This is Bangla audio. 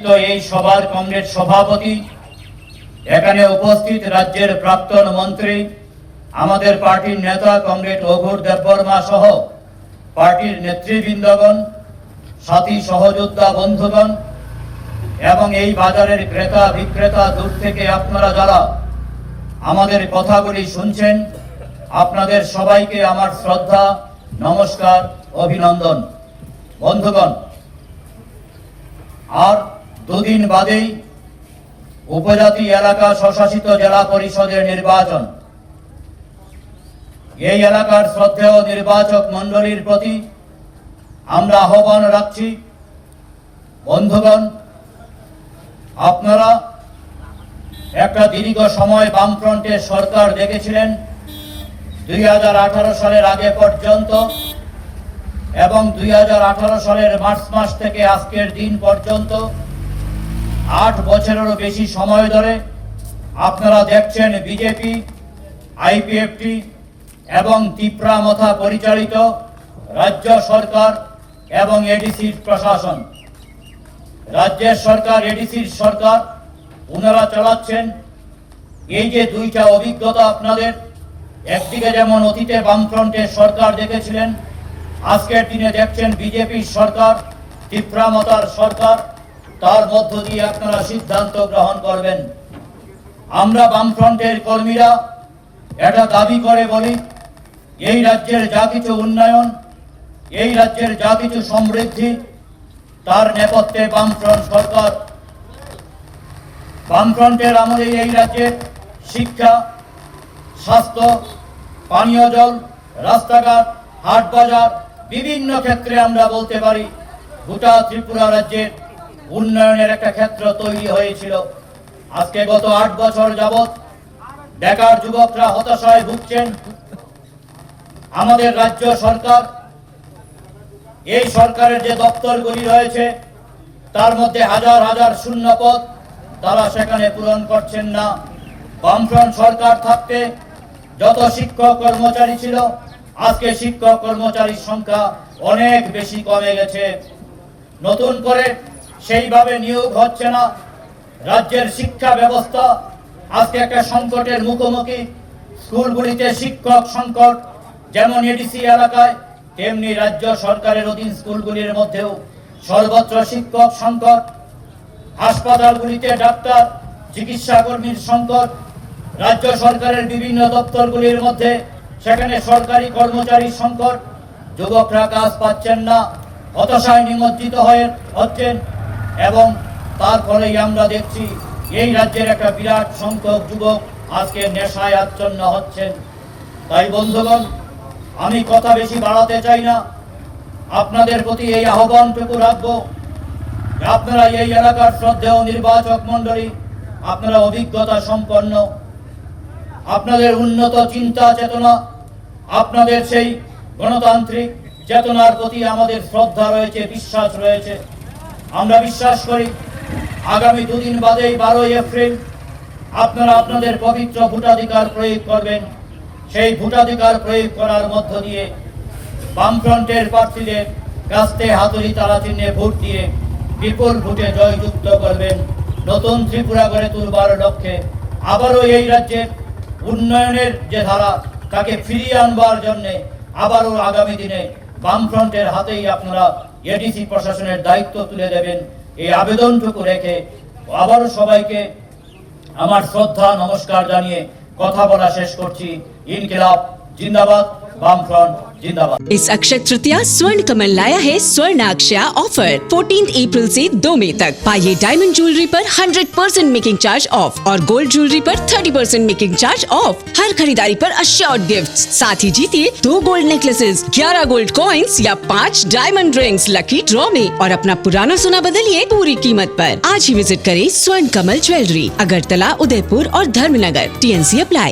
আয়োজিত এই সভার কংগ্রেস সভাপতি, এখানে উপস্থিত রাজ্যের প্রাক্তন মন্ত্রী, আমাদের পার্টির নেতা কমরেড অঘোর দেববর্মা সহ পার্টির নেতৃবৃন্দগণ, সাথী সহযোদ্ধা বন্ধুগণ এবং এই বাজারের ক্রেতা বিক্রেতা, দূর থেকে আপনারা যারা আমাদের কথাগুলি শুনছেন, আপনাদের সবাইকে আমার শ্রদ্ধা, নমস্কার, অভিনন্দন। বন্ধুগণ, আর দুদিন বাদেই উপজাতি এলাকা স্বশাসিত জেলা পরিষদের নির্বাচন। এই এলাকার শ্রদ্ধেয় নির্বাচক মণ্ডলীর প্রতি আমরা আহ্বান রাখছি, বন্ধুগণ, আপনারা একটা দীর্ঘ সময় বামফ্রন্টের সরকার দেখেছিলেন 2018 সালের আগে পর্যন্ত, এবং 2018 সালের মার্চ মাস থেকে আজকের দিন পর্যন্ত 8 বছরেরও বেশি সময় ধরে আপনারা দেখছেন বিজেপি, আইপিএফটি এবং তিপ্রামথা পরিচালিত রাজ্য সরকার এবং এডিসির প্রশাসন, রাজ্যের সরকার, এডিসির সরকার, ওনারা চালাচ্ছেন। এই যে দুইটা অভিজ্ঞতা আপনাদের, একদিকে যেমন অতীতে বামফ্রন্টের সরকার দেখেছিলেন, আজকের দিনে দেখছেন বিজেপির সরকার, তিপ্রামথার সরকার, তার মধ্য দিয়ে আপনারা সিদ্ধান্ত গ্রহণ করবেন। আমরা বামফ্রন্টের কর্মীরা এটা দাবি করে বলি, এই রাজ্যের যা কিছু উন্নয়ন, এই রাজ্যের যা কিছু সমৃদ্ধি, তার নেপথ্যে বামফ্রন্ট সরকার। বামফ্রন্টের আমলে এই রাজ্যের শিক্ষা, স্বাস্থ্য, পানীয় জল, রাস্তাঘাট, হাট বাজার, বিভিন্ন ক্ষেত্রে আমরা বলতে পারি গোটা ত্রিপুরা রাজ্যের উন্নয়নের একটা ক্ষেত্র তৈরি হয়েছিল। আজকে গত 8 বছর যাবৎ বেকার যুবকরা হতাশায় ভুগছেন। আমাদের রাজ্য সরকার, এই সরকারের যে দপ্তরগুলি রয়েছে, তার মধ্যে হাজার হাজার শূন্য পদ, তারা সেখানে পূরণ করছেন না। বামফ্রন্ট সরকার থাকতে যত শিক্ষক কর্মচারী ছিল, আজকে শিক্ষক কর্মচারীর সংখ্যা অনেক বেশি কমে গেছে। নতুন করে সেইভাবে নিয়োগ হচ্ছে না। রাজ্যের শিক্ষা ব্যবস্থা আজকে একটা সংকটের মুখোমুখি। স্কুলগুলিতে শিক্ষক সংকট, যেমন এডিসি এলাকায়, তেমনি রাজ্য সরকারের অধীন স্কুলগুলির মধ্যেও সর্বত্র শিক্ষক সংকট। হাসপাতালগুলিতে ডাক্তার, চিকিৎসা কর্মীর সংকট। রাজ্য সরকারের বিভিন্ন দপ্তরগুলির মধ্যে সেখানে সরকারি কর্মচারীর সংকট। যুবকরা কাজ পাচ্ছেন না, হতাশায় নিমজ্জিত হচ্ছেন, এবং তার ফলেই আমরা দেখছি এই রাজ্যের একটা বিরাট সংখ্যক যুবক আজকে নেশায় আচ্ছন্ন হচ্ছেন। তাই বন্ধুগণ, আমি কথা বেশি বাড়াতে চাই না, আপনাদের প্রতি এই আহ্বানটুকু রাখবো, আপনারা এই এলাকার শ্রদ্ধেয় নির্বাচক মণ্ডলী, আপনারা অভিজ্ঞতা সম্পন্ন, আপনাদের উন্নত চিন্তা চেতনা, আপনাদের সেই গণতান্ত্রিক চেতনার প্রতি আমাদের শ্রদ্ধা রয়েছে, বিশ্বাস রয়েছে। আমরা বিশ্বাস করি আগামী দুদিন বাদেই 12ই এপ্রিল আপনারা আপনাদের পবিত্র ভোটাধিকার প্রয়োগ করবেন। সেই ভোটাধিকার প্রয়োগ করার মধ্য দিয়ে বামফ্রন্টের প্রার্থীদের কাস্তে হাতুড়ি তারা চিহ্নে ভোট দিয়ে বিপুল ভোটে জয়যুক্ত করবেন। নতুন ত্রিপুরা গড়ে তুলবার লক্ষ্যে আবারও এই রাজ্যের উন্নয়নের যে ধারা, তাকে ফিরিয়ে আনবার জন্যে আবারও আগামী দিনে বামফ্রন্টের হাতেই আপনারা এডিসি প্রশাসনের দায়িত্ব তুলে দেবেন, এই আবেদনটুকু রেখে আবারও সবাইকে আমার শ্রদ্ধা, নমস্কার জানিয়ে কথা বলা শেষ করছি। ইনকিলাব जिंदाबाद, वामफ्रंट जिंदाबाद। इस अक्षय तृतीया स्वर्ण कमल लाया है स्वर्ण अक्षया ऑफर 14 अप्रैल से 2 मई तक। पाइए डायमंड ज्वेलरी पर 100% मेकिंग चार्ज ऑफ और गोल्ड ज्वेलरी पर 30% मेकिंग चार्ज ऑफ। हर खरीदारी पर अश्योर्ड गिफ्ट्स, साथ ही जीतिए 2 गोल्ड नेकलेसेस, 11 गोल्ड कॉइन्स या 5 डायमंड रिंग्स लकी ड्रॉ में, और अपना पुराना सोना बदलिए पूरी कीमत पर। आज ही विजिट करें स्वर्ण कमल ज्वेलरी, अगरतला, उदयपुर और धर्मनगर। TNC apply.